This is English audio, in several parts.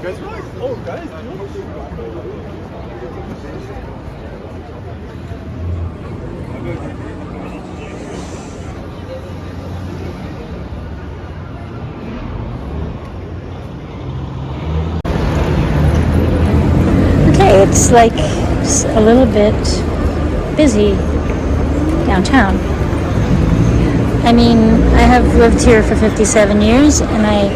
Okay, it's like a little bit busy downtown. I mean, I have lived here for 57 years, and I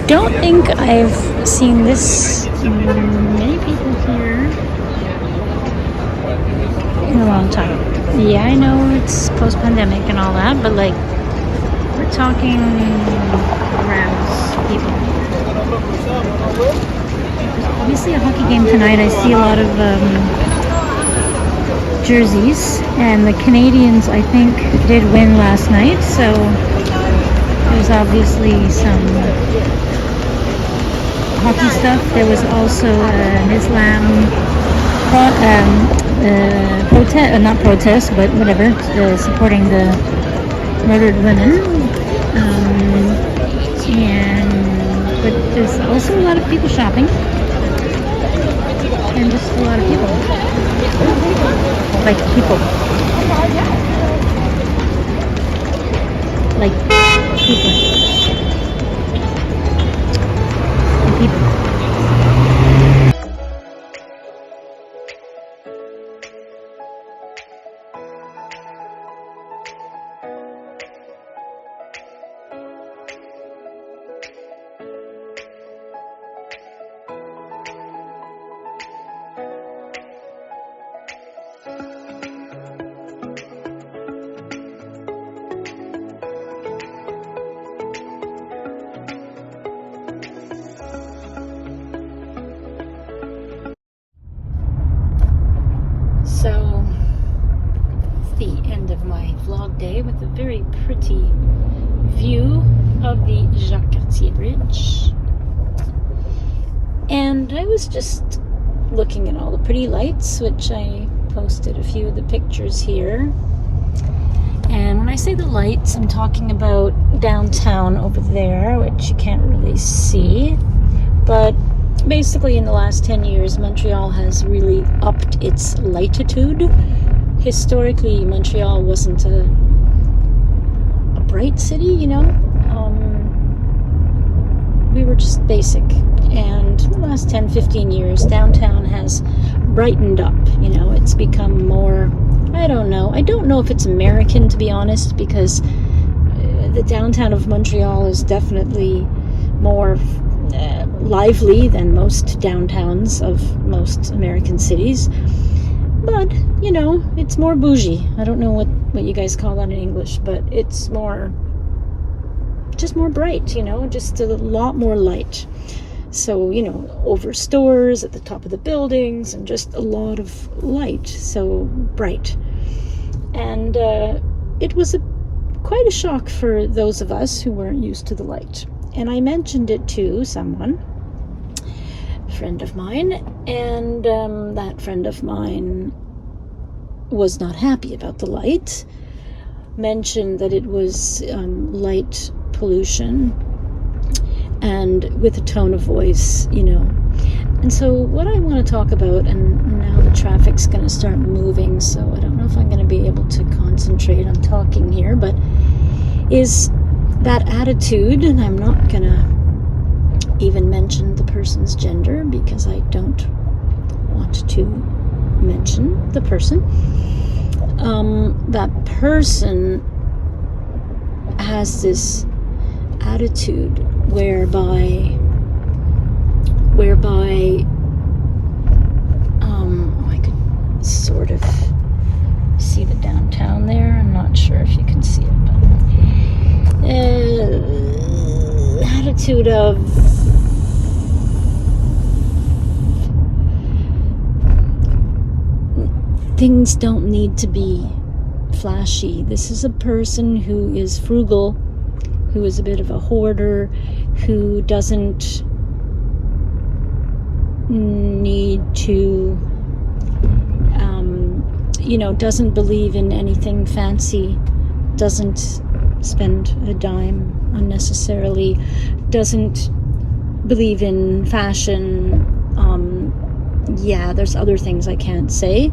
don't think I've seen this many people here in a long time. Yeah, I know it's post-pandemic and all that, but like, we're talking rounds people. Obviously a hockey game tonight. I see a lot of jerseys, and the Canadians, I think, did win last night, so there's obviously some hockey stuff. There was also an Islam not protest, but whatever, supporting the murdered women. But there's also a lot of people shopping, and just a lot of people. Like people. Like people. People. So, it's the end of my vlog day with a very pretty view of the Jacques-Cartier Bridge. And I was just looking at all the pretty lights, which I posted a few of the pictures here. And when I say the lights, I'm talking about downtown over there, which you can't really see. But basically, in the last 10 years, Montreal has really upped its lightitude. Historically, Montreal wasn't a bright city, you know. We were just basic. And in the last 10, 15 years, downtown has brightened up. You know, it's become more, I don't know if it's American, to be honest, because the downtown of Montreal is definitely more lively than most downtowns of most American cities, but you know, it's more bougie. I don't know what you guys call that in English, but it's just more bright, you know, just a lot more light. So, you know, over stores at the top of the buildings, and just a lot of light, so bright. And it was quite a shock for those of us who weren't used to the light. And I mentioned it to someone, a friend of mine, and that friend of mine was not happy about the light, mentioned that it was light pollution, and with a tone of voice, you know. And so what I want to talk about, and now the traffic's going to start moving, so I don't know if I'm going to be able to concentrate on talking here, but is that attitude, and I'm not going to even mention the person's gender because I don't want to mention the person. That person has this attitude whereby I could sort of see the downtown there. I'm not sure if you can see it, but attitude of things don't need to be flashy. This is a person who is frugal, who is a bit of a hoarder, who doesn't need to, doesn't believe in anything fancy, doesn't spend a dime unnecessarily, doesn't believe in fashion. Yeah, there's other things I can't say,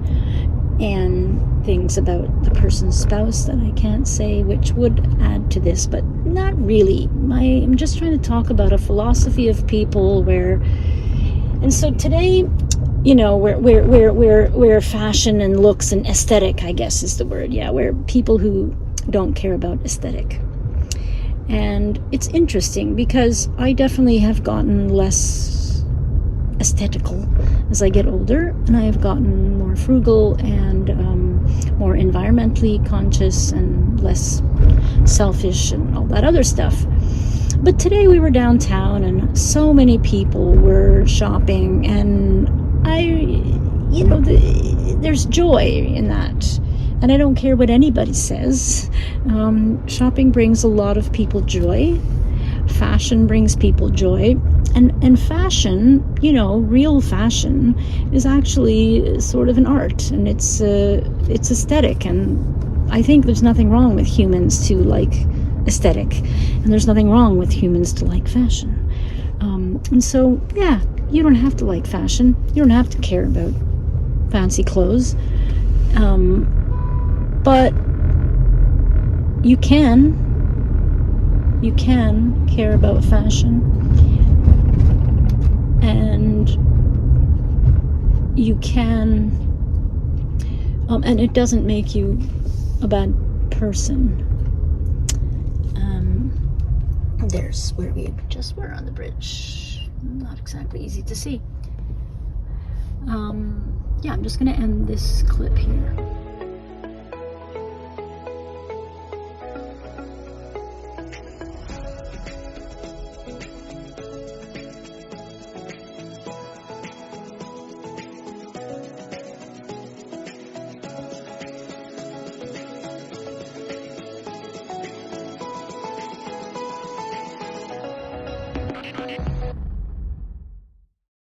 and things about the person's spouse that I can't say, which would add to this, but not really. I'm just trying to talk about a philosophy of people and so today, where fashion and looks and aesthetic, I guess is the word, yeah, where people who don't care about aesthetic. And it's interesting because I definitely have gotten less aesthetical as I get older, and I have gotten more frugal and more environmentally conscious and less selfish and all that other stuff. But today we were downtown and so many people were shopping, and there's joy in that. And I don't care what anybody says. Shopping brings a lot of people joy. Fashion brings people joy. And fashion, real fashion is actually sort of an art, and it's aesthetic. And I think there's nothing wrong with humans to like aesthetic, and there's nothing wrong with humans to like fashion. And so, yeah, you don't have to like fashion. You don't have to care about fancy clothes. But you can care about fashion, and you can, and it doesn't make you a bad person. There's where we just were on the bridge. Not exactly easy to see. Yeah, I'm just going to end this clip here.